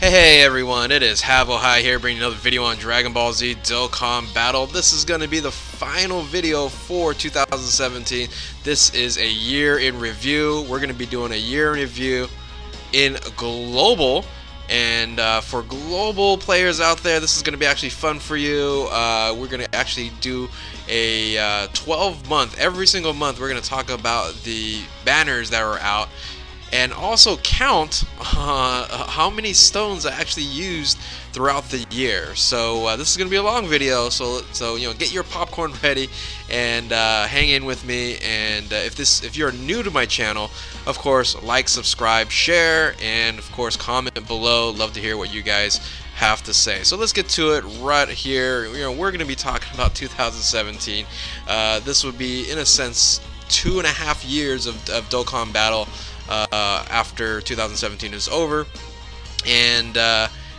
Hey everyone, it is Havohai here bringing another video on Dragon Ball Z Dokkan Battle. This is going to be the final video for 2017. This is a year in review. We're going to be doing a year in review in Global. And for global players out there, this is going to be actually fun for you. We're going to actually do a 12-month, every single month, we're going to talk about the banners that are out. And also count how many stones I actually used throughout the year. So this is going to be a long video. So get your popcorn ready and hang in with me. And if you're new to my channel, of course, like, subscribe, share, and of course comment below. Love to hear what you guys have to say. So let's get to it right here. We're going to be talking about 2017. This would be, in a sense, 2.5 years of Dokkan Battle. After 2017 is over, and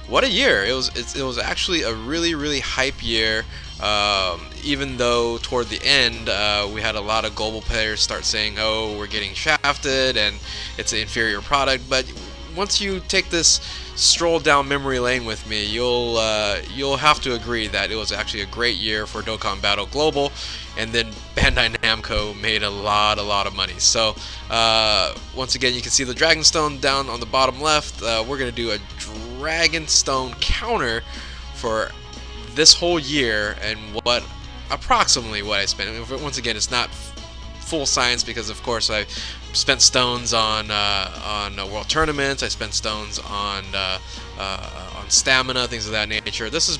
what a year! It was actually a really hype year. Even though toward the end we had a lot of global players start saying, "Oh, we're getting shafted and it's an inferior product." But once you take this stroll down memory lane with me, you'll have to agree that it was actually a great year for Dokkan Battle Global. And then Bandai Namco made a lot of money. So once again, you can see the Dragon Stone down on the bottom left. We're gonna do a Dragon Stone counter for this whole year and approximately what I spent. I mean, once again, it's not full science because of course I spent stones on world tournaments. I spent stones on stamina, things of that nature. This is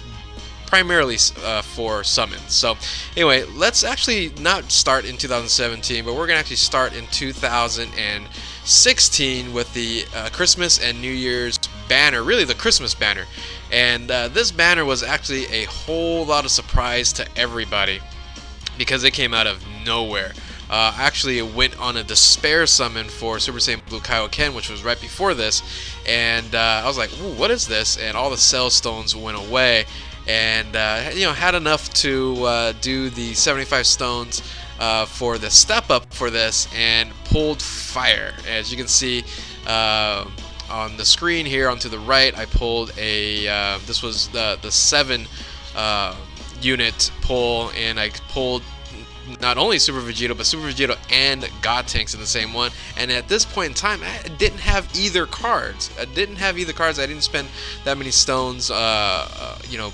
primarily for summons. So anyway, let's actually not start in 2017, but we're gonna actually start in 2016 with the Christmas and New Year's banner, really the Christmas banner. And this banner was actually a whole lot of surprise to everybody because it came out of nowhere. Actually, it went on a despair summon for Super Saiyan Blue Kaioken, which was right before this, and I was like, "Ooh, what is this?" And all the Cell Stones went away, and had enough to do the 75 stones for the step up for this, and pulled fire. As you can see on the screen here, onto the right, I pulled a this was the 7 unit pull, and I pulled not only Super Vegito, but Super Vegito and God Tanks in the same one. And at this point in time, I didn't have either cards. I didn't spend that many stones,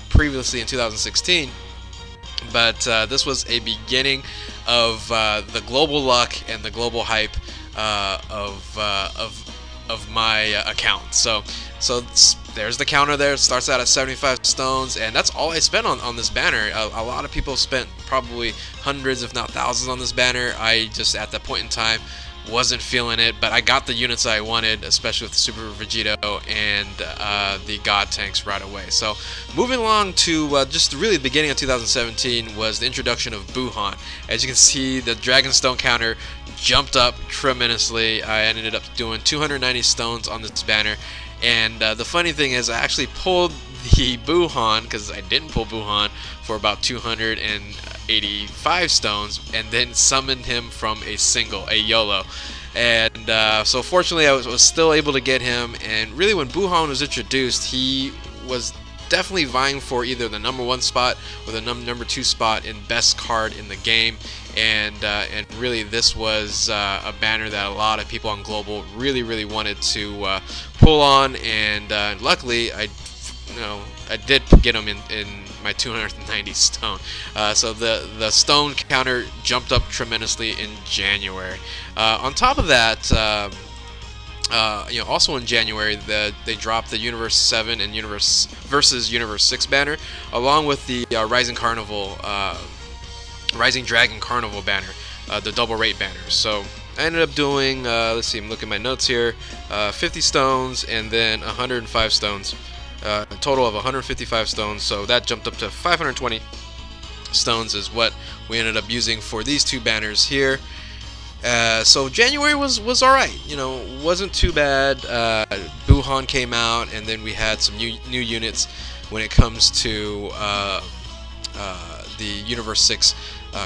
previously in 2016. But this was a beginning of the global luck and the global hype of my account. So there's the counter there. It starts out at 75 stones, and that's all I spent on this banner. A lot of people spent probably hundreds, if not thousands, on this banner. I just, at that point in time, wasn't feeling it, but I got the units I wanted, especially with Super Vegito and the God Tanks right away. So moving along to just really the beginning of 2017 was the introduction of Buhan. As you can see, the Dragon Stone counter jumped up tremendously. I ended up doing 290 stones on this banner. And the funny thing is, I actually pulled the Buhan, because I didn't pull Buhan, for about 285 stones, and then summoned him from a YOLO. And so fortunately, I was still able to get him. And really, when Buhan was introduced, he was definitely vying for either the #1 spot or the #2 spot in best card in the game. And really, this was a banner that a lot of people on Global really wanted to pull on, and luckily I did get them in my 290 stone. So the stone counter jumped up tremendously in January. On top of that, also in January, they dropped the Universe 7 and Universe versus Universe 6 banner, along with the Rising Dragon Carnival banner, the double rate banner. So I ended up doing, let's see, I'm looking at my notes here, 50 stones and then 105 stones, a total of 155 stones. So that jumped up to 520 stones is what we ended up using for these two banners here. So January was alright, wasn't too bad. Buhan came out, and then we had some new units when it comes to the Universe 6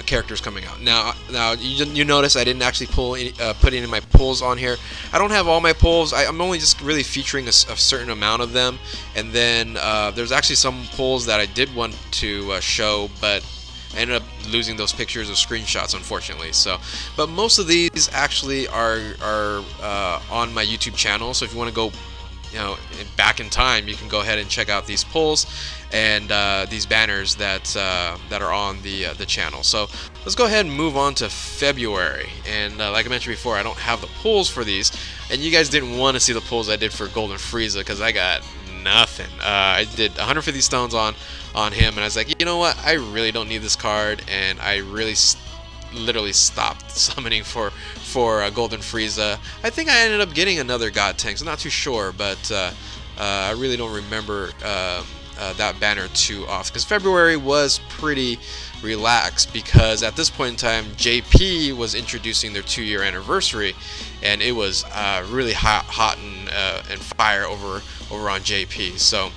characters coming out. Now you notice I didn't actually put any of my pulls on here. I don't have all my pulls. I'm only just really featuring a certain amount of them, and then there's actually some pulls that I did want to show, but I ended up losing those pictures of screenshots, unfortunately. So, but most of these actually are on my YouTube channel. So if you want to go, back in time, you can go ahead and check out these polls and these banners that are on the channel. So let's go ahead and move on to February. And like I mentioned before, I don't have the polls for these, and you guys didn't want to see the polls I did for Golden Frieza because I got nothing. I did 150 stones on him, and I was like, you know what? I really don't need this card, and I really literally stopped summoning for Golden Frieza. I think I ended up getting another God Tank, so I'm not too sure, but I really don't remember that banner too often, because February was pretty relaxed, because at this point in time JP was introducing their 2-year anniversary, and it was really hot and fire over on JP. So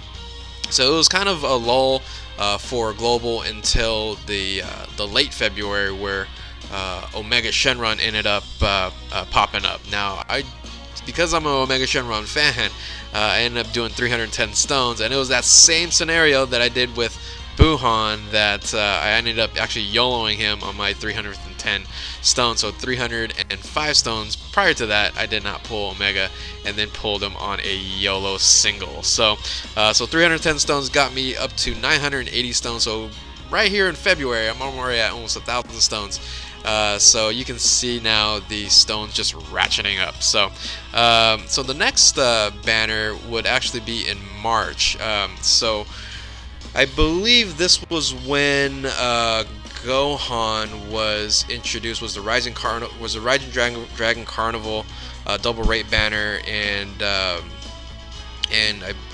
it was kind of a lull for Global until the late February, where Omega Shenron ended up popping up. Now, because I'm an Omega Shenron fan, I ended up doing 310 stones, and it was that same scenario that I did with Buhan, that I ended up actually YOLOing him on my 310 stones. So 305 stones. Prior to that, I did not pull Omega, and then pulled him on a YOLO single. So 310 stones got me up to 980 stones. So right here in February, I'm already at almost 1,000 stones. So you can see now the stones just ratcheting up. So the next banner would actually be in March. So I believe this was when Gohan was introduced. Was the Rising Dragon Carnival double rate banner, and I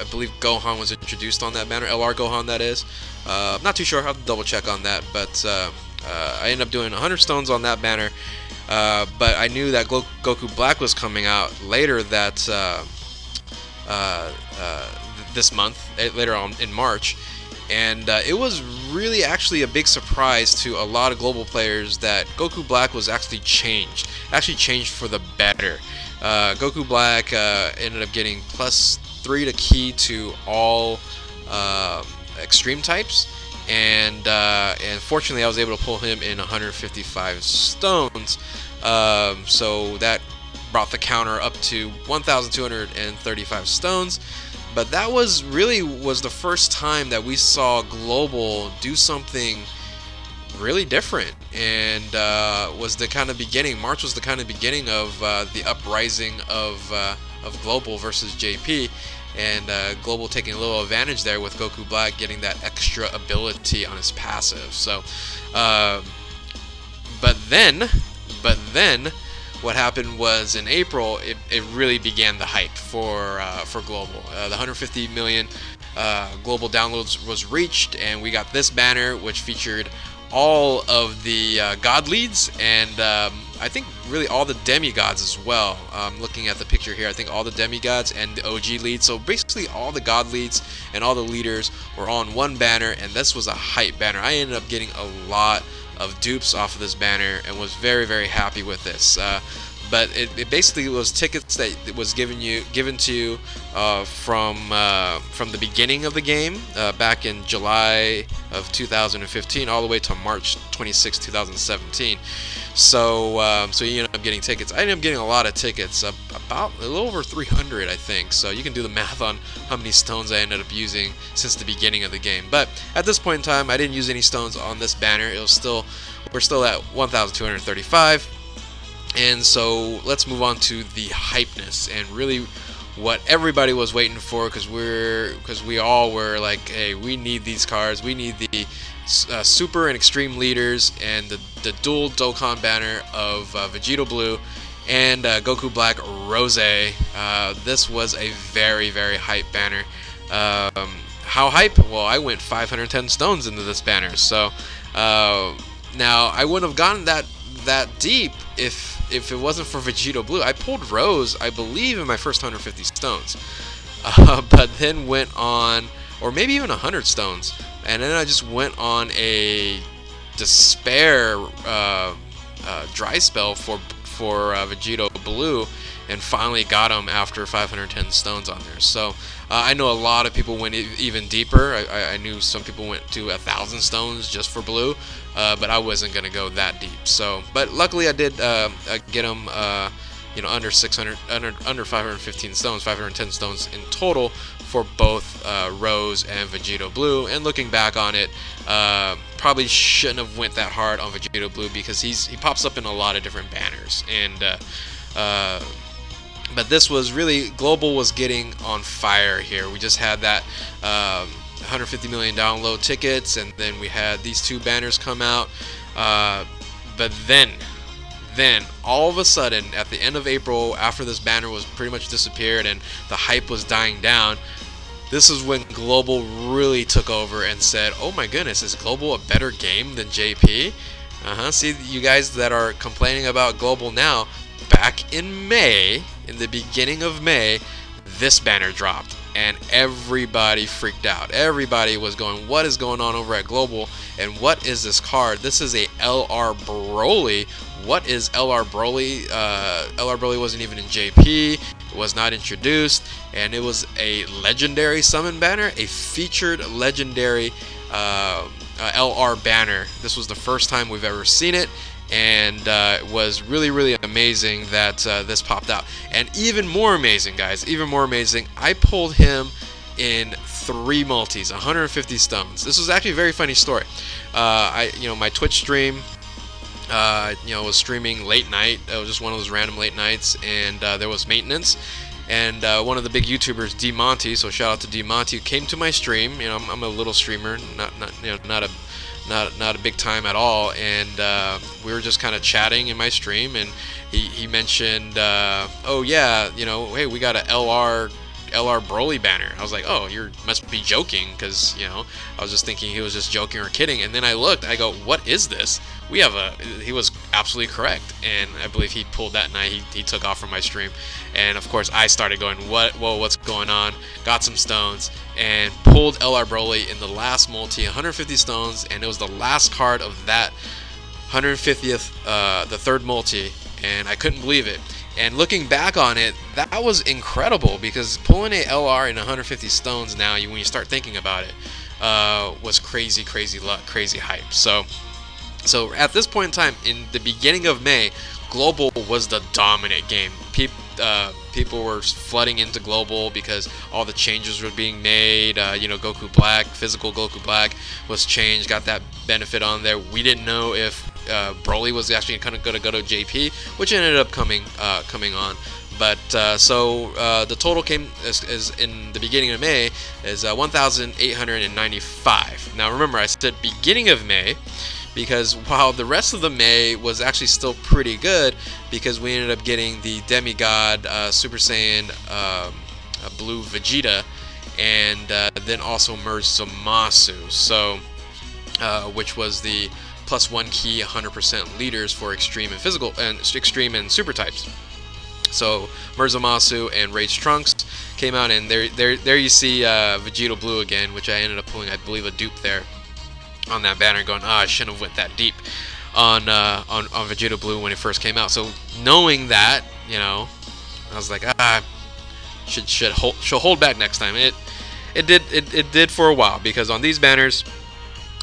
believe Gohan was introduced on that banner. LR Gohan, that is. Not too sure. I'll have to double check on that, but I ended up doing 100 stones on that banner. But I knew that Goku Black was coming out later this month, later on in March. And it was really actually a big surprise to a lot of Global players that Goku Black was actually changed for the better. Goku Black ended up getting +3 to key to all extreme types, and fortunately I was able to pull him in 155 stones. So that brought the counter up to 1,235 stones. But that was the first time that we saw Global do something really different, and was the kind of beginning. March was the kind of beginning of the uprising of Global versus JP, and Global taking a little advantage there with Goku Black getting that extra ability on his passive. So, but then. What happened was in April, it really began the hype for Global. The 150 million global downloads was reached, and we got this banner, which featured all of the god leads, and I think really all the demigods as well. Looking at the picture here, I think all the demigods and the OG leads. So basically all the god leads and all the leaders were on one banner, and this was a hype banner. I ended up getting a lot of dupes off of this banner and was very, very happy with this. But it basically was tickets that was given to you from the beginning of the game, back in July of 2015 all the way to March 26, 2017. So you end up getting tickets. I ended up getting a lot of tickets, about a little over 300, I think. So you can do the math on how many stones I ended up using since the beginning of the game. But at this point in time, I didn't use any stones on this banner. We're still at 1,235. And so let's move on to the hypeness, and really what everybody was waiting for, because we all were like, hey, we need these cards. We need the super and extreme leaders, and the dual Dokkan banner of Vegeta Blue and Goku Black Rose. This was a very, very hype banner. How hype? Well, I went 510 stones into this banner. So now I wouldn't have gotten that deep if it wasn't for Vegeta Blue. I pulled Rose, I believe, in my first 150 stones, but then went on, or maybe even 100 stones, and then I just went on a despair dry spell for Vegito Blue, and finally got him after 510 stones on there. So I know a lot of people went even deeper. I knew some people went to 1,000 stones just for Blue, but I wasn't gonna go that deep. So, but luckily I did get him, under 600, under 515 stones, 510 stones in total for both Rose and Vegito Blue. And looking back on it, probably shouldn't have went that hard on Vegito Blue because he pops up in a lot of different banners. And but this was really, Global was getting on fire here. We just had that 150 million download tickets, and then we had these two banners come out. But then all of a sudden, at the end of April, after this banner was pretty much disappeared and the hype was dying down, this is when Global really took over and said, oh my goodness, is Global a better game than JP? See, you guys that are complaining about Global now, back in May, in the beginning of May, this banner dropped and everybody freaked out. Everybody was going, what is going on over at Global, and what is this card? This is a LR Broly. What is LR Broly? LR Broly wasn't even in JP, it was not introduced, and it was a legendary summon banner, a featured legendary LR banner. This was the first time we've ever seen it, and it was really, really amazing that this popped out. And even more amazing, guys, even more amazing, I pulled him in 3 multis, 150 stones. This was actually a very funny story. My Twitch stream, was streaming late night. It was just one of those random late nights, and there was maintenance. And one of the big YouTubers, D Monty, so shout out to D Monty, came to my stream. I'm a little streamer, not a big time at all, and we were just kind of chatting in my stream, and he mentioned, oh yeah, hey, we got a LR Broly banner. I was like, oh, you must be joking, because I was just thinking he was just joking or kidding. And then I looked, I go, what is this? He was absolutely correct, and I believe he pulled that night. He took off from my stream, and of course I started going, what's going on? Got some stones and pulled LR Broly in the last multi, 150 stones, and it was the last card of that 150th, the third multi, and I couldn't believe it. And looking back on it, that was incredible, because pulling a LR in 150 stones now, when you start thinking about it, was crazy luck, crazy hype. So at this point in time, in the beginning of May, Global was the dominant game. People were flooding into Global because all the changes were being made. Goku Black, physical Goku Black was changed, got that benefit on there. We didn't know if Broly was actually kind of going to go to JP, which ended up coming on. But the total came is in the beginning of May is 1,895. Now remember, I said beginning of May, because while the rest of the May was actually still pretty good, because we ended up getting the Demigod Super Saiyan Blue Vegeta, and then also merged Zamasu, so which was the +1 key 100% leaders for extreme and physical and extreme and super types. So Zamasu and Rage Trunks came out, and there you see Vegito Blue again, which I ended up pulling, I believe, a dupe there on that banner, going, I shouldn't have went that deep on Vegito Blue when it first came out. So knowing that, I was like, should hold back next time. It did for a while, because on these banners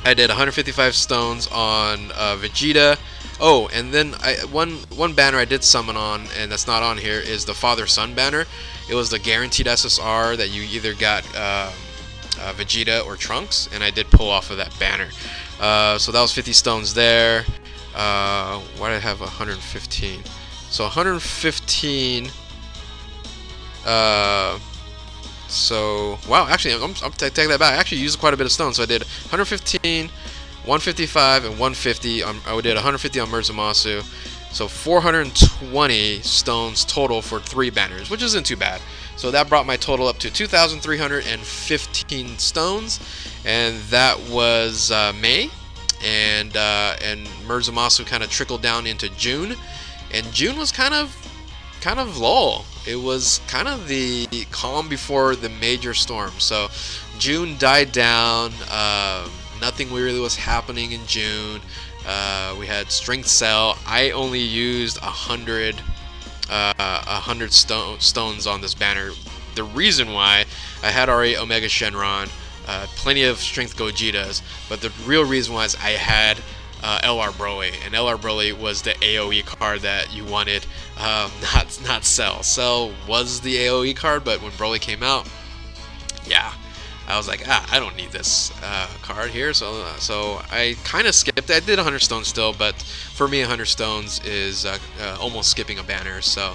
I did 155 stones on Vegeta. Oh, and then one banner I did summon on, and that's not on here, is the Father-Son banner. It was the guaranteed SSR that you either got Vegeta or Trunks, and I did pull off of that banner. So that was 50 stones there. Why did I have 115? So 115. So wow, actually, I'm taking that back. I actually used quite a bit of stones. So I did 115, 155, and 150. I did 150 on Zamasu. So 420 stones total for 3 banners, which isn't too bad. So that brought my total up to 2,315 stones, and that was May. And Zamasu kind of trickled down into June, and June was kind of lull. It was kind of the calm before the major storm. So June died down. Nothing really was happening in June. We had Strength Cell. I only used 100 stones on this banner. The reason why, I had already Omega Shenron, plenty of Strength Gogetas, but the real reason was I had LR Broly, and LR Broly was the AoE card that you wanted, not Cell. Cell was the AoE card, but when Broly came out, yeah, I was like, I don't need this card here, so I kind of skipped. I did 100 stones still, but for me 100 stones is almost skipping a banner, so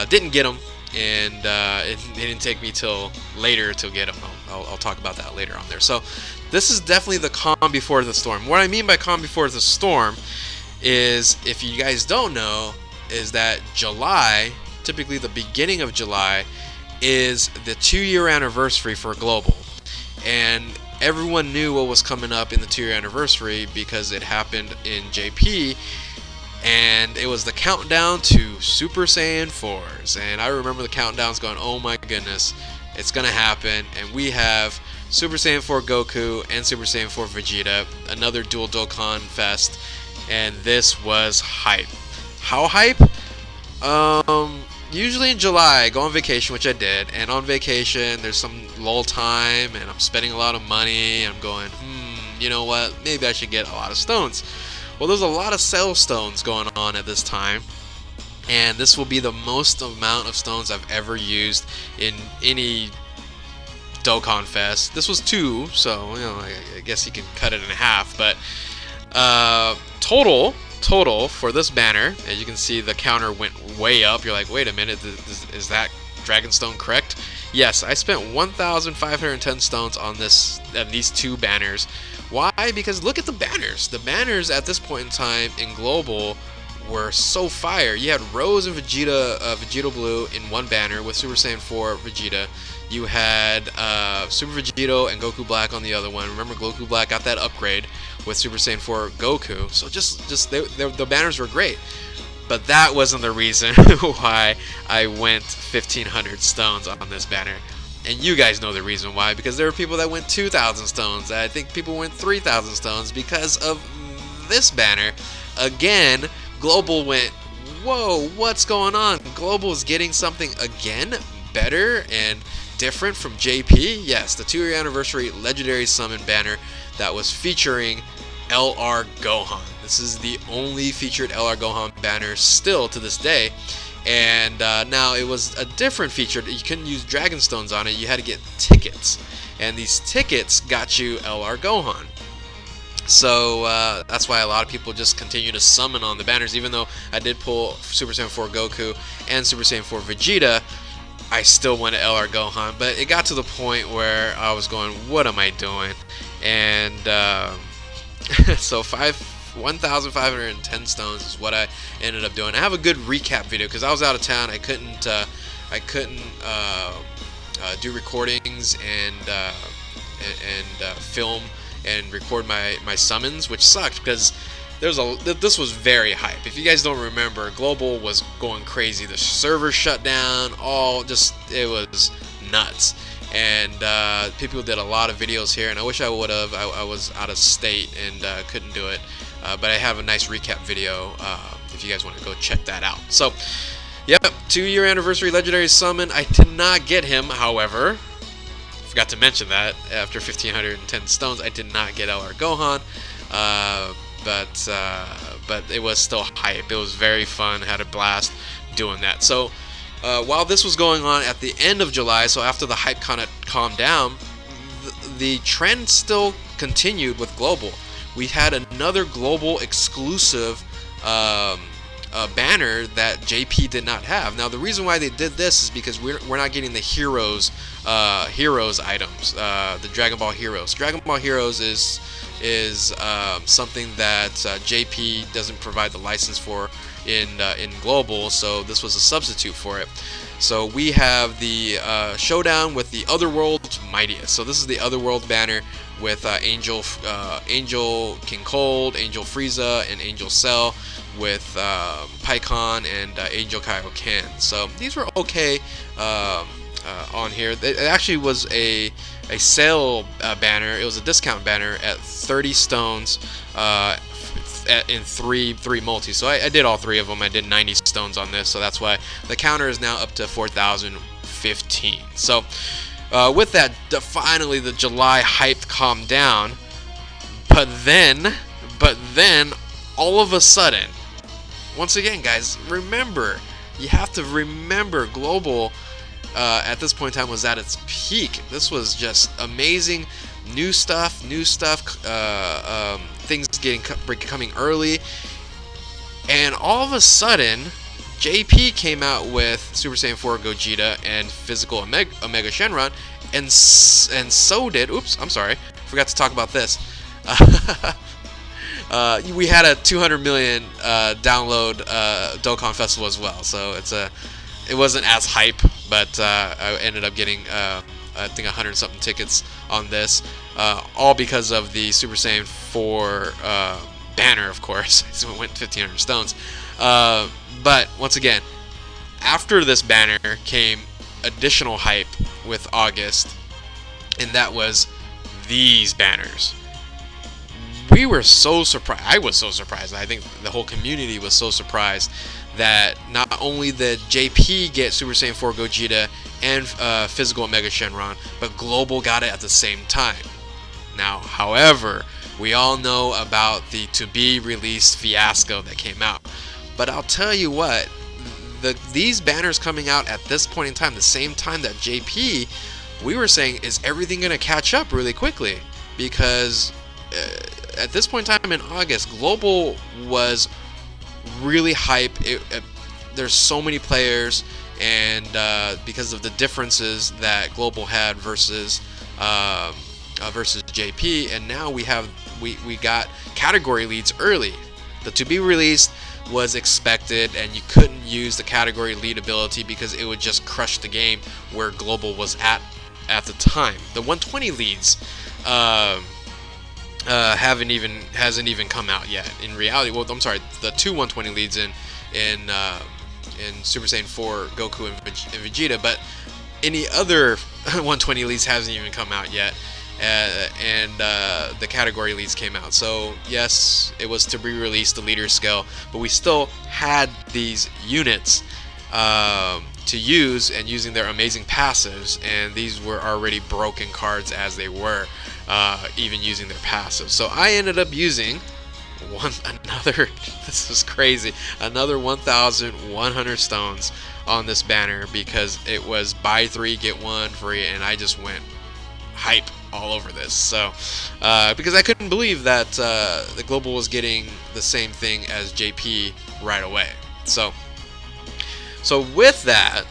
didn't get them, and it didn't take me till later to get them. I'll talk about that later on there. So this is definitely the calm before the storm. What I mean by calm before the storm is, if you guys don't know, is that July, typically the beginning of July, is the 2-year anniversary for Global. And everyone knew what was coming up in the 2-year anniversary because it happened in JP, and it was the countdown to Super Saiyan 4s. And I remember the countdowns going, oh my goodness, it's gonna happen. And we have Super Saiyan 4 Goku and Super Saiyan 4 Vegeta, another dual Dokkan fest, and this was hype. How hype? Usually in July, I go on vacation, which I did, and on vacation there's some lull time, and I'm spending a lot of money, and I'm going, you know what, maybe I should get a lot of stones. Well, there's a lot of Cell stones going on at this time, and this will be the most amount of stones I've ever used in any Dokkan Fest. This was 2, so you know, I guess you can cut it in half, but total for this banner, as you can see, the counter went way up. You're like, wait a minute, is that Dragonstone correct? Yes, I spent 1,510 stones on these 2 banners. Why? Because look at the banners. The banners at this point in time in Global were so fire. You had Rose and Vegeta, Vegeta Blue in one banner with Super Saiyan 4 Vegeta. You had Super Vegito and Goku Black on the other one. Remember, Goku Black got that upgrade with Super Saiyan 4 Goku. So the banners were great. But that wasn't the reason why I went 1,500 stones on this banner. And you guys know the reason why, because there were people that went 2,000 stones. I think people went 3,000 stones because of this banner. Again, Global went, whoa, what's going on? Global is getting something again better and different from JP. Yes, the 2-year anniversary legendary summon banner that was featuring LR Gohan. This is the only featured LR Gohan banner still to this day. And now it was a different feature. You couldn't use Dragon Stones on it. You had to get tickets, and these tickets got you LR Gohan. So that's why a lot of people just continue to summon on the banners. Even though I did pull Super Saiyan 4 Goku and Super Saiyan 4 Vegeta, I still wanted LR Gohan. But it got to the point where I was going, what am I doing? And so 1,510 stones is what I ended up doing. I have a good recap video because I was out of town. I couldn't do recordings and film and record my summons, which sucked because this was very hype. If you guys don't remember, Global was going crazy. The server shut down. It was nuts. And people did a lot of videos here, and I wish I would have. I was out of state and couldn't do it. But I have a nice recap video if you guys want to go check that out. So, yep, 2-year anniversary legendary summon. I did not get him, however. Forgot to mention that after 1,510 stones, I did not get LR Gohan. But it was still hype. It was very fun. Had a blast doing that. So, while this was going on at the end of July, so after the hype kind of calmed down, the trend still continued with Global. We had another Global exclusive banner that JP did not have. Now, the reason why they did this is because we're not getting the Heroes items, the Dragon Ball Heroes. Dragon Ball Heroes is something that JP doesn't provide the license for in Global, so this was a substitute for it. So we have the showdown with the Otherworld's mightiest. So this is the Otherworld banner with Angel King Cold, Angel Frieza, and Angel Cell, with Pycon and Angel Kaioken. So these were okay on here. It actually was a sale banner. It was a discount banner at 30 stones in three multis. So I did all three of them. I did 90 stones on this, so that's why the counter is now up to 4,015. So with that, finally the July hype calmed down. But then all of a sudden, once again, guys, remember, you have to remember, Global at this point in time was at its peak. This was just amazing, new stuff, things coming early, and all of a sudden, JP came out with Super Saiyan 4 Gogeta and Physical Omega Shenron, and so did. Oops, I'm sorry, forgot to talk about this. We had a 200 million download Dokkan Festival as well, so it wasn't as hype, but I ended up getting I think 100 something tickets on this, all because of the Super Saiyan 4 banner, of course. So it went 1,500 stones. But once again, after this banner came additional hype with August, and that was these banners. We were so surprised. I was so surprised. I think the whole community was so surprised that not only did JP get Super Saiyan 4 Gogeta and Physical Omega Shenron, but Global got it at the same time. Now, however, we all know about the to-be-released fiasco that came out. But I'll tell you what, these banners coming out at this point in time, the same time that JP, we were saying, is everything going to catch up really quickly? Because at this point in time in August, Global was really hype. There's so many players, and because of the differences that Global had versus JP, and now we got category leads early. The to be released was expected, and you couldn't use the category lead ability because it would just crush the game where Global was at the time. The 120 leads hasn't even come out yet. In reality, well, I'm sorry, the two 120 leads in Super Saiyan 4 Goku and Vegeta, but any other 120 leads hasn't even come out yet. And the category leads came out. So yes, it was to be released, the leader skill, but we still had these units to use, and using their amazing passives, and these were already broken cards as they were, even using their passives. So I ended up using another this is crazy, another 1,100 stones on this banner, because it was buy 3 get 1 free, and I just went hype all over this. So because I couldn't believe that the Global was getting the same thing as JP right away. So with that,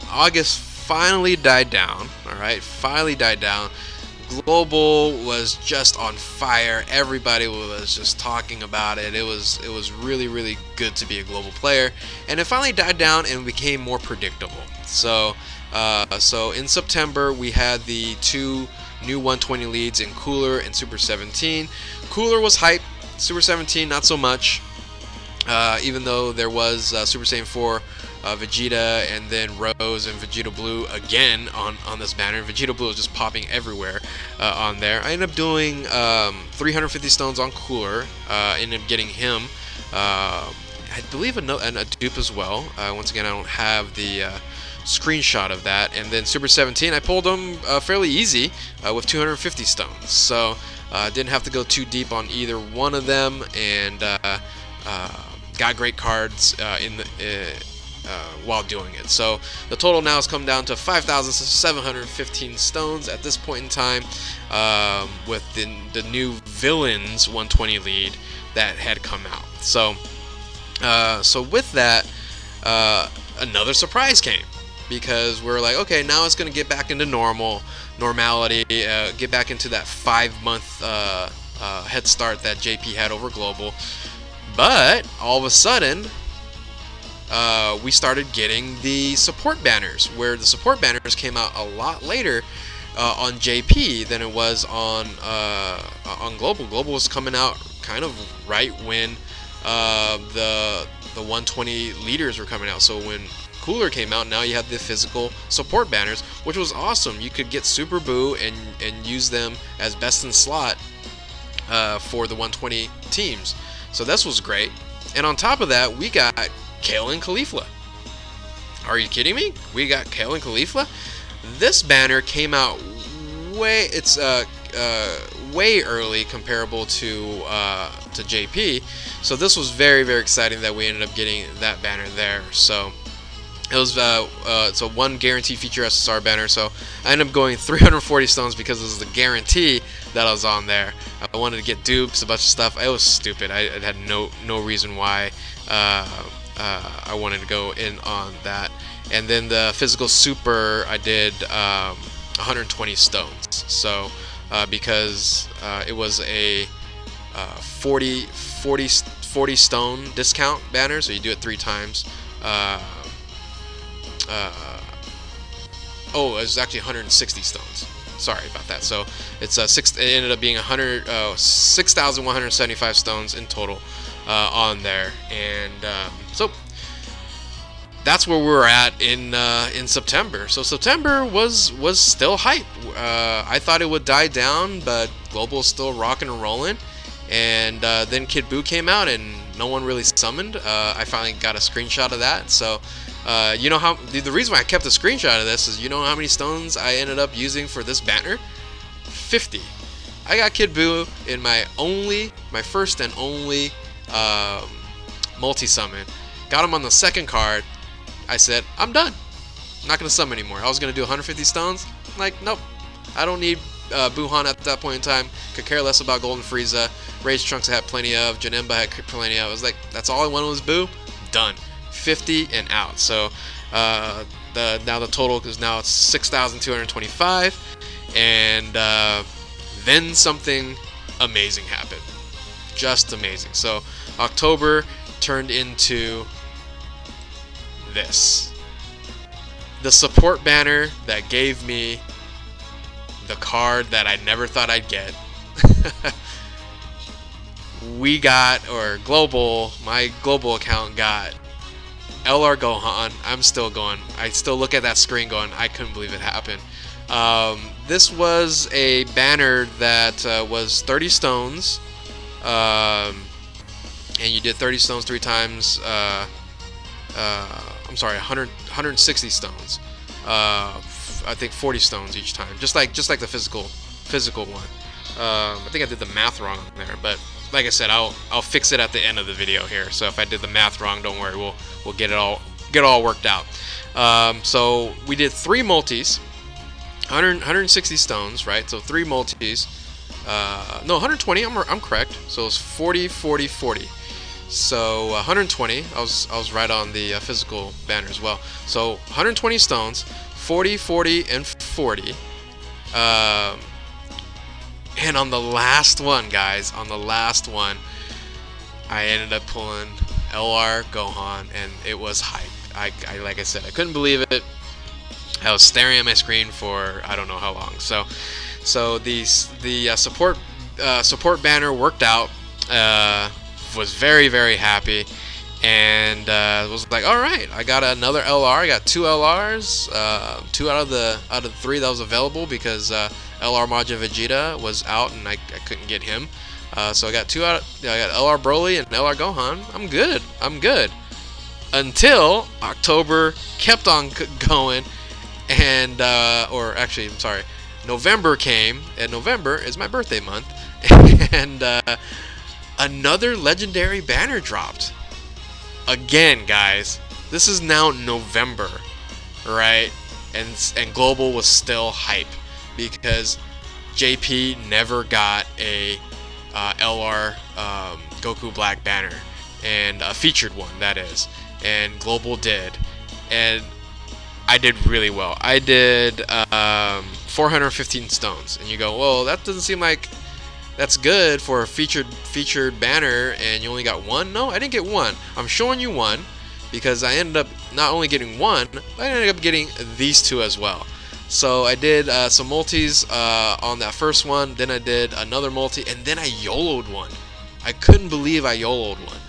August finally died down. All right, finally died down. Global was just on fire. Everybody was just talking about it. It was really, really good to be a Global player, and it finally died down and became more predictable. So in September we had the two new 120 leads in Cooler and Super 17. Cooler was hype. Super 17 not so much. Even though there was Super Saiyan 4 Vegeta, and then Rose and Vegeta Blue again on this banner. Vegeta Blue is just popping everywhere on there. I ended up doing 350 stones on Cooler. Ended up getting him, I believe, a dupe as well. Once again, I don't have the screenshot of that. And then Super 17, I pulled him fairly easy with 250 stones. So didn't have to go too deep on either one of them, and got great cards while doing it. So the total now has come down to 5,715 stones at this point in time, with the new Villains 120 lead that had come out. So with that, another surprise came, because we're like, okay, now it's going to get back into normality, get back into that 5-month head start that JP had over Global. But all of a sudden, we started getting the support banners, where the support banners came out a lot later on JP than it was on Global. Global was coming out kind of right when the 120 leaders were coming out. So when cooler came out, now you have the physical support banners, which was awesome. You could get Super Boo and use them as best in slot for the 120 teams. So this was great. And on top of that, we got Kale and Caulifla. Are you kidding me? We got Kale and Caulifla. This banner came out way early, comparable to JP. So this was very, very exciting that we ended up getting that banner there. So it was it's a 1 guaranteed feature SSR banner. So I ended up going 340 stones because it was the guarantee that I was on there. I wanted to get dupes, a bunch of stuff. It was stupid. I had no reason why I wanted to go in on that. And then the physical super, I did 120 stones. So because it was a 40 stone discount banner, so you do it 3 times. Oh, it was actually 160 stones. Sorry about that. So it's it ended up being 6,175 stones in total on there, and so that's where we were at in September. So September was still hype. I thought it would die down, but Global is still rocking and rolling. And then Kid Buu came out, and no one really summoned. I finally got a screenshot of that. So you know how the reason why I kept a screenshot of this is, you know how many stones I ended up using for this banner? 50. I got Kid Buu in my first and only multi-summon. Got him on the second card. I said, I'm done. I'm not going to summon anymore. I was going to do 150 stones. Like, nope. I don't need Buhan at that point in time. Could care less about Golden Frieza. Rage Trunks I had plenty of. Janemba had plenty of. I was like, that's all I wanted was Buu. Done. 50 and out. So now the total is now 6,225. And then something amazing happened. Just amazing. So October turned into this. The support banner that gave me the card that I never thought I'd get. We got, or Global, my Global account got LR Gohan. I'm still going. I still look at that screen going, I couldn't believe it happened. This was a banner that was 30 stones. And you did 30 stones 3 times. I'm sorry, 160 stones. I think 40 stones each time, just like the physical one. I think I did the math wrong on there, but like I said, I'll fix it at the end of the video here. So if I did the math wrong, don't worry, we'll get it all worked out. So we did 3 multis, 160 stones, right? So 3 multis. No, 120. I'm correct. So it's 40, 40, 40. So 120. I was right on the physical banner as well. So 120 stones, 40, 40, and 40. And on the last one, guys, I ended up pulling LR Gohan, and it was hype. I like I said, I couldn't believe it. I was staring at my screen for I don't know how long. So the support banner worked out. Was very, very happy, and was like, all right, I got another LR. I got 2 LRs, 2 out of the 3 that was available, because LR Majin Vegeta was out and I couldn't get him. So I got 2 out. I got LR Broly and LR Gohan. I'm good. Until October kept on going, and or actually, I'm sorry, November came, and November is my birthday month, and another legendary banner dropped. Again, guys, this is now November, right? And Global was still hype because JP never got a LR Goku Black banner, and a featured one, that is, and Global did, and I did really well. I did 415 stones, and you go, well, that doesn't seem like that's good for a featured banner, and you only got 1. No, I didn't get 1. I'm showing you 1 because I ended up not only getting 1, but I ended up getting these 2 as well. So I did some multis on that first one, then I did another multi, and then I YOLO'd one. I couldn't believe I YOLO'd one.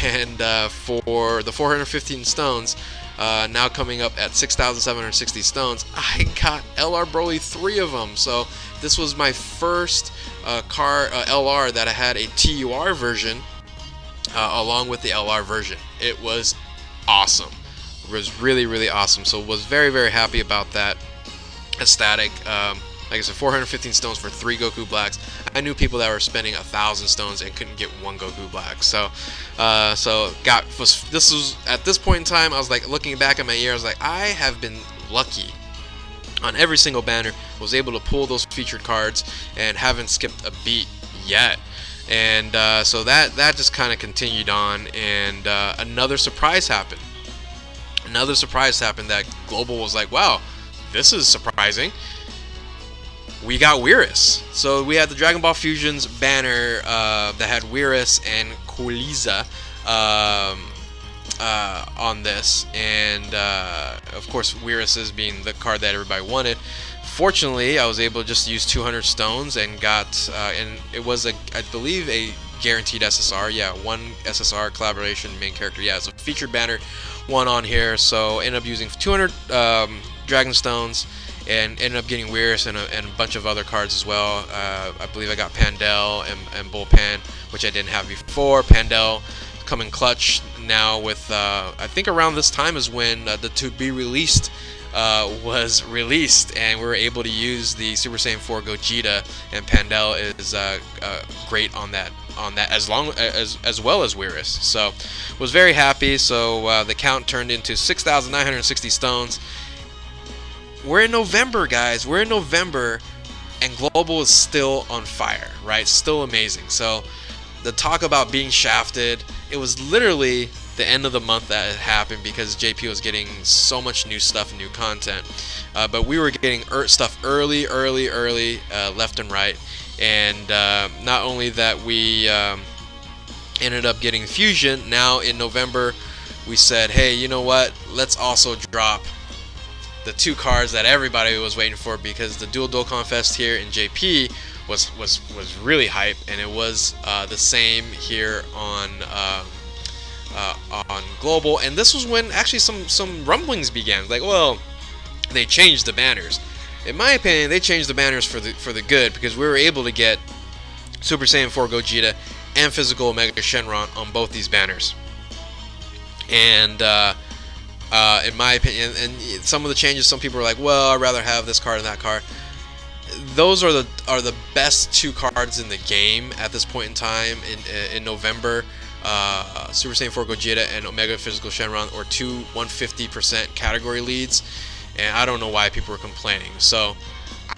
And for the 415 stones, now coming up at 6,760 stones, I got LR Broly 3 of them. So this was my first LR that I had a TUR version along with the LR version. It was awesome. It was really, really awesome. So was very, very happy about that. Ecstatic. Like I said, 415 stones for 3 Goku Blacks. I knew people that were spending 1,000 stones and couldn't get 1 Goku Black. So, this was at this point in time. I was like looking back at my year. I was like, I have been lucky on every single banner. Was able to pull those featured cards and haven't skipped a beat yet. And so that just kind of continued on. And another surprise happened. Another surprise happened that Global was like, wow, this is surprising. We got Whirus. So we had the Dragon Ball Fusions banner that had Whirus and Kuliza on this, and of course Whirus is being the card that everybody wanted. Fortunately, I was able to just use 200 stones and got, and it was I believe a guaranteed SSR. Yeah, 1 SSR collaboration main character. Yeah, it's a featured banner, 1 on here. So ended up using 200 Dragon Stones. And ended up getting Whirus and a bunch of other cards as well. I believe I got Pandel and Bullpen, which I didn't have before. Pandel coming clutch now with, I think around this time is when the To Be Released was released, and we were able to use the Super Saiyan 4 Gogeta, and Pandel is great on that as well as Whirus. So was very happy. So the count turned into 6,960 stones. We're in November, guys. We're in November, and Global is still on fire, right? Still amazing. So the talk about being shafted, it was literally the end of the month that it happened because JP was getting so much new stuff and new content. But we were getting stuff early, left and right. And not only that, we ended up getting Fusion. Now in November, we said, hey, you know what? Let's also drop the 2 cards that everybody was waiting for, because the Dual Dokkan Fest here in JP was really hype, and it was the same here on Global. And this was when actually some rumblings began. Like, well, they changed the banners. In my opinion, they changed the banners for the good, because we were able to get Super Saiyan 4 Gogeta and Physical Omega Shenron on both these banners. And in my opinion, and some of the changes, some people are like, well, I'd rather have this card and that card. Those are the best 2 cards in the game at this point in time in November. Super Saiyan 4 Gogeta and Omega Physical Shenron, or 2 150% category leads, and I don't know why people were complaining. So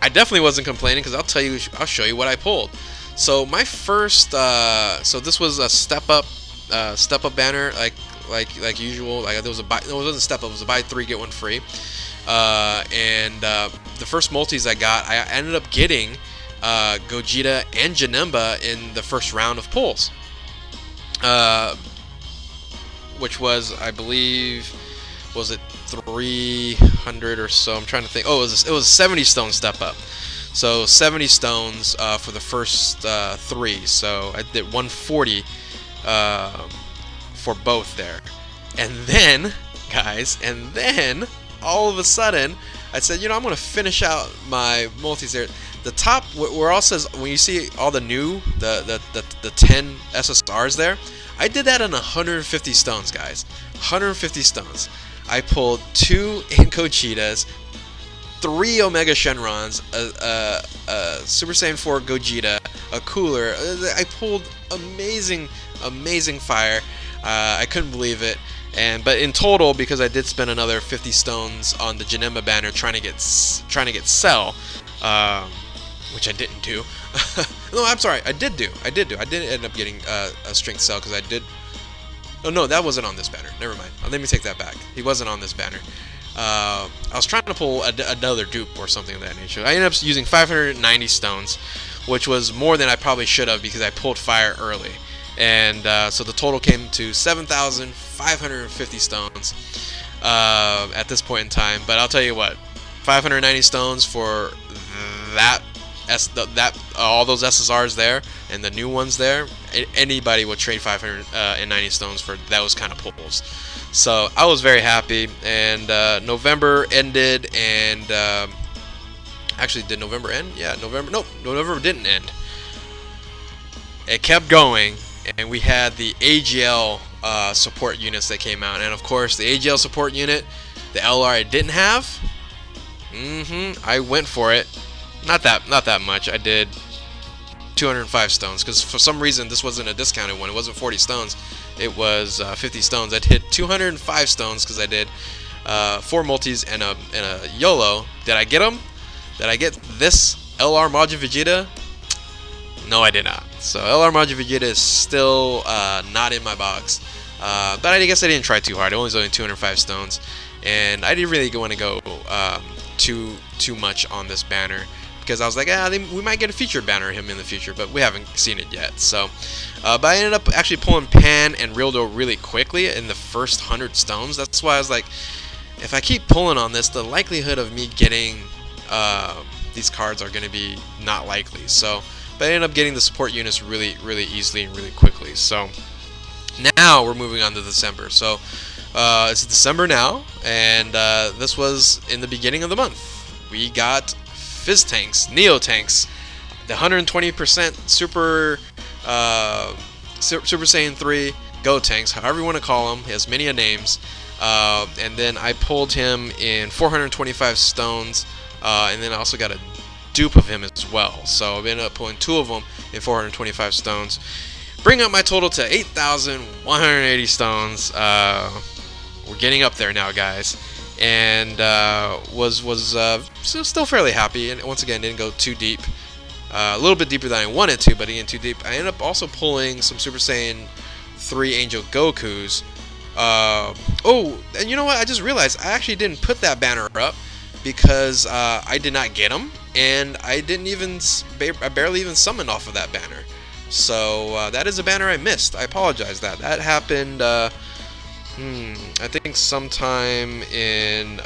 I definitely wasn't complaining, because I'll show you what I pulled. So my first, so this was a step up banner, like usual. Like, there was a buy, no, it wasn't step up, it was a buy 3 get 1 free. And the first multis I got, I ended up getting Gogeta and Janemba in the first round of pulls, which was, I believe, was it 300 or so? I'm trying to think. Oh, it was 70 stone step up. So 70 stones for the first 3. So I did 140 for both there. And then, guys, all of a sudden, I said, you know, I'm going to finish out my multis there. The top, where all says, when you see all the new, the 10 SSRs there, I did that on 150 stones, guys. 150 stones. I pulled 2 Inko Cheetahs, 3 Omega Shenrons, a Super Saiyan 4 Gogeta, a Cooler. I pulled amazing fire. I couldn't believe it. But in total, because I did spend another 50 stones on the Janemba banner trying to get Cell, which I didn't do. No, I'm sorry, I did do. I did end up getting a Strength Cell, because I did. Oh no, that wasn't on this banner. Never mind. Let me take that back. He wasn't on this banner. I was trying to pull another dupe or something of that nature. I ended up using 590 stones, which was more than I probably should have, because I pulled fire early. And so the total came to 7,550 stones at this point in time. But I'll tell you what, 590 stones for that all those SSRs there and the new ones there, anybody would trade 590 stones for those kind of pulls. So I was very happy, and November ended, and actually, did November end? Yeah, November. Nope, November didn't end. It kept going, and we had the AGL support units that came out, and of course, the AGL support unit, the LR I didn't have. I went for it. Not that much. I did 205 stones, because for some reason this wasn't a discounted one. It wasn't 40 stones. It was 50 stones. I did 205 stones because I did 4 multis and a YOLO. Did I get them? Did I get this LR Majin Vegeta? No, I did not. So LR Majin Vegeta is still not in my box. But I guess I didn't try too hard. It was only 205 stones, and I didn't really want to go too much on this banner, because I was like, we might get a featured banner of him in the future, but we haven't seen it yet. So, but I ended up actually pulling Pan and Rildo really quickly in the first 100 stones. That's why I was like, if I keep pulling on this, the likelihood of me getting these cards are going to be not likely. So, but I ended up getting the support units really easily and really quickly. So now we're moving on to December. So it's December now, and this was in the beginning of the month. We got Fizz Tanks, Neo Tanks, the 120% Super Saiyan 3 Go Tanks, however you want to call them. He has many names. And then I pulled him in 425 stones, and then I also got a dupe of him as well. So I ended up pulling 2 of them in 425 stones. Bring up my total to 8,180 stones. We're getting up there now, guys. And was still fairly happy. And once again, didn't go too deep. A little bit deeper than I wanted to, but again, too deep. I ended up also pulling some Super Saiyan 3 Angel Gokus. Oh, and you know what? I just realized I actually didn't put that banner up because I did not get them, and I barely even summoned off of that banner. So that is a banner I missed. I apologize. That happened. I think sometime in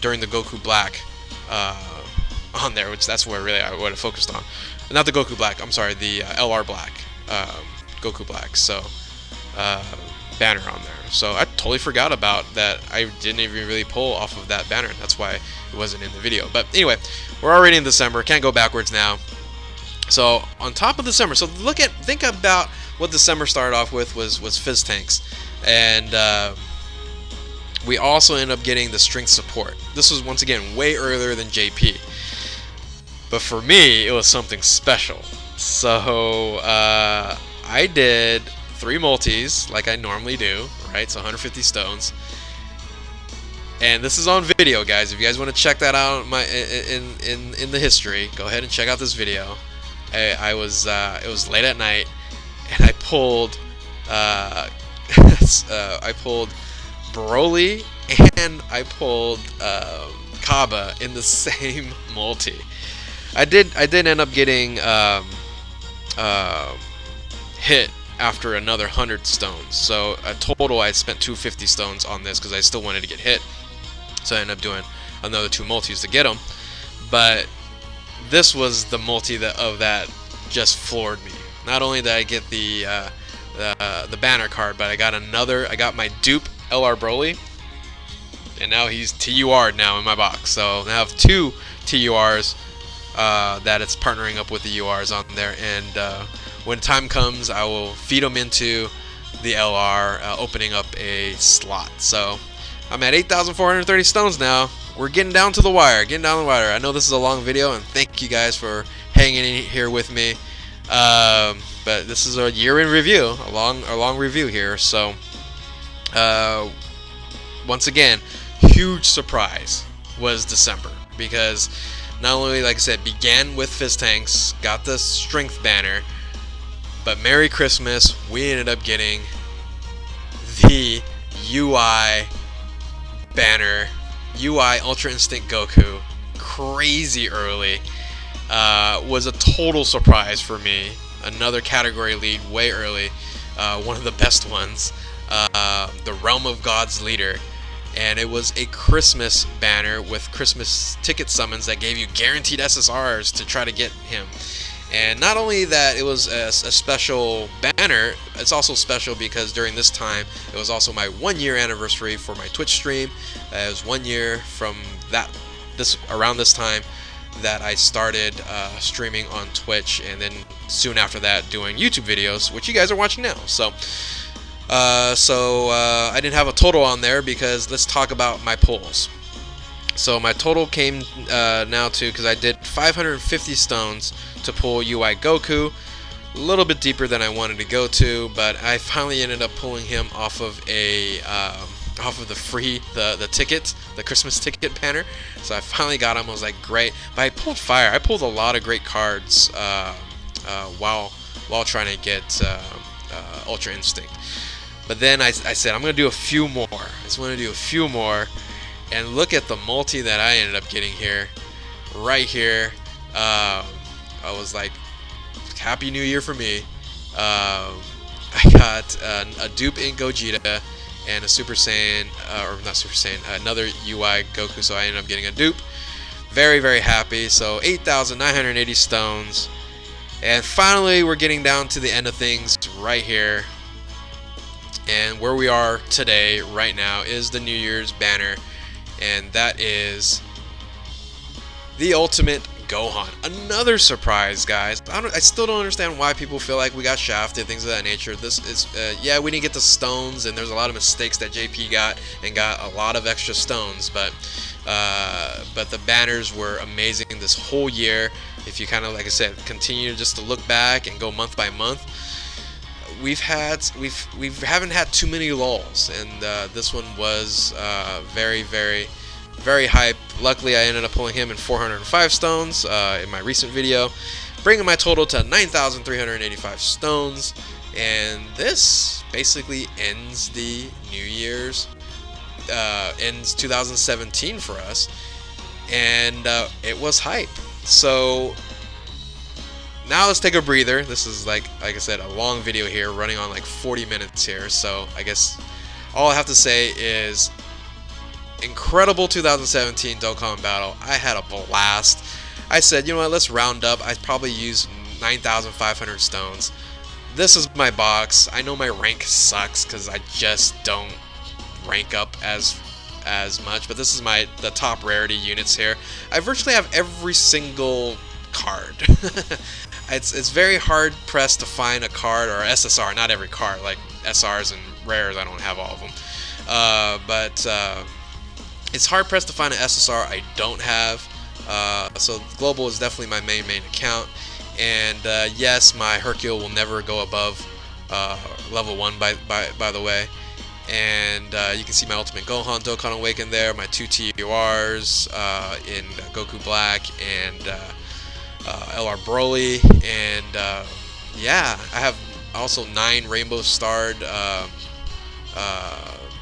during the Goku Black on there, which that's where really I would have focused on. Not the Goku Black. I'm sorry, the LR Black, Goku Black. So banner on there. So I totally forgot about that. I didn't even really pull off of that banner. That's why it wasn't in the video. But anyway, we're already in December. Can't go backwards now. So on top of December, so think about what December started off with was Fizz Tanks, and we also ended up getting the strength support. This was once again way earlier than JP, but for me it was something special. So I did 3 multis like I normally do, right? So 150 stones. And this is on video, guys. If you guys want to check that out in the history, go ahead and check out this video. It was late at night, and I pulled I pulled Broly and I pulled Kaba in the same multi. I did end up getting hit after another 100 stones. So a total I spent 250 stones on this because I still wanted to get hit. So I ended up doing another 2 multis to get them. But this was the multi that just floored me. Not only did I get the banner card, but I got my dupe LR Broly, and now he's TUR'd now in my box. So I have 2 TURs that it's partnering up with the URs on there, and when time comes, I will feed them into the LR, opening up a slot. So I'm at 8,430 stones now. We're getting down to the wire. I know this is a long video, and thank you guys for hanging in here with me. But this is a year in review, a long review here. So once again, huge surprise was December, because not only, like I said, began with Fizz Tanks, got the strength banner, but Merry Christmas, we ended up getting the UI banner, UI Ultra Instinct Goku, crazy early. Was a total surprise for me. Another category lead way early, one of the best ones, the Realm of God's Leader. And it was a Christmas banner with Christmas ticket summons that gave you guaranteed SSRs to try to get him. And not only that, it was a special banner, it's also special because during this time, it was also my 1-year anniversary for my Twitch stream. It was 1 year from around this time that I started streaming on Twitch, and then soon after that doing YouTube videos, which you guys are watching now. So I didn't have a total on there because let's talk about my pulls. So my total came now to, because I did 550 stones to pull UI Goku, a little bit deeper than I wanted to go to, but I finally ended up pulling him off of the ticket, the Christmas ticket banner. So I finally got him. I was like, great. But I pulled fire. I pulled a lot of great cards while trying to get Ultra Instinct. But then I said, I'm gonna do a few more. I just want to do a few more. And look at the multi that I ended up getting here, right here. I was like, Happy New Year for me. I got a dupe in Gogeta and a Super Saiyan, or not Super Saiyan, another UI Goku, so I ended up getting a dupe. Very, very happy. So 8,980 stones. And finally, we're getting down to the end of things right here. And where we are today, right now, is the New Year's banner. And that is the Ultimate Gohan. Another surprise, guys. I still don't understand why people feel like we got shafted, things of that nature. This is, yeah, we didn't get the stones, and there's a lot of mistakes that JP got, and got a lot of extra stones. But the banners were amazing this whole year. If you kind of, like I said, continue just to look back and go month by month, we haven't had too many lulls, and this one was very, very, very hype. Luckily, I ended up pulling him in 405 stones in my recent video, bringing my total to 9,385 stones. And this basically ends the New Year's, ends 2017 for us, and it was hype. So now let's take a breather. This is like I said, a long video here, running on like 40 minutes here. So I guess all I have to say is incredible 2017 Dokkan battle. I had a blast. I said, you know what, let's round up. I probably used 9,500 stones. This is my box. I know my rank sucks because I just don't rank up as much, but this is the top rarity units here. I virtually have every single card. It's very hard pressed to find a card, or SSR, not every card, like SRs and rares I don't have all of them, but it's hard pressed to find an SSR I don't have. So Global is definitely my main account, and yes, my Hercule will never go above level 1 by the way. And you can see my Ultimate Gohan Dokkan Awakened there, my 2 TURs in Goku Black and LR Broly, and yeah, I have also 9 Rainbow Starred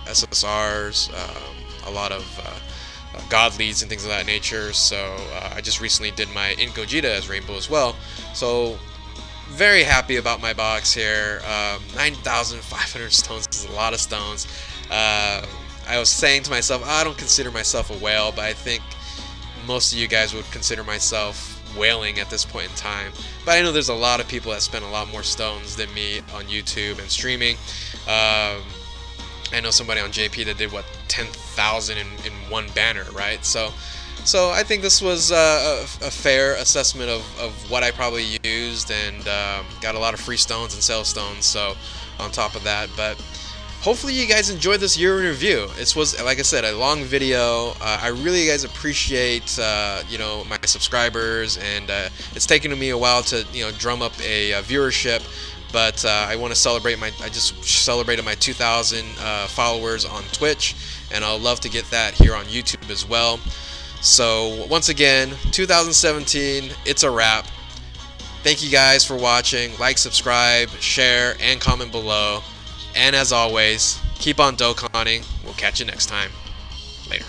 SSRs, a lot of God Leads and things of that nature. So I just recently did my in Gogeta as Rainbow as well. So very happy about my box here. 9,500 stones is a lot of stones. I was saying to myself, I don't consider myself a whale, but I think most of you guys would consider myself whaling at this point in time. But I know there's a lot of people that spend a lot more stones than me on YouTube and streaming. I know somebody on JP that did, what, 10,000 in one banner, right? So I think this was a fair assessment of what I probably used, and got a lot of free stones and sell stones, so on top of that. But hopefully you guys enjoyed this year in review. This was, like I said, a long video. I really, guys, appreciate you know, my subscribers, and it's taken me a while to, you know, drum up a viewership. But I want to celebrate I just celebrated my 2,000 followers on Twitch, and I'll love to get that here on YouTube as well. So once again, 2017, it's a wrap. Thank you guys for watching. Like, subscribe, share, and comment below. And as always, keep on Dokkaning. We'll catch you next time. Later.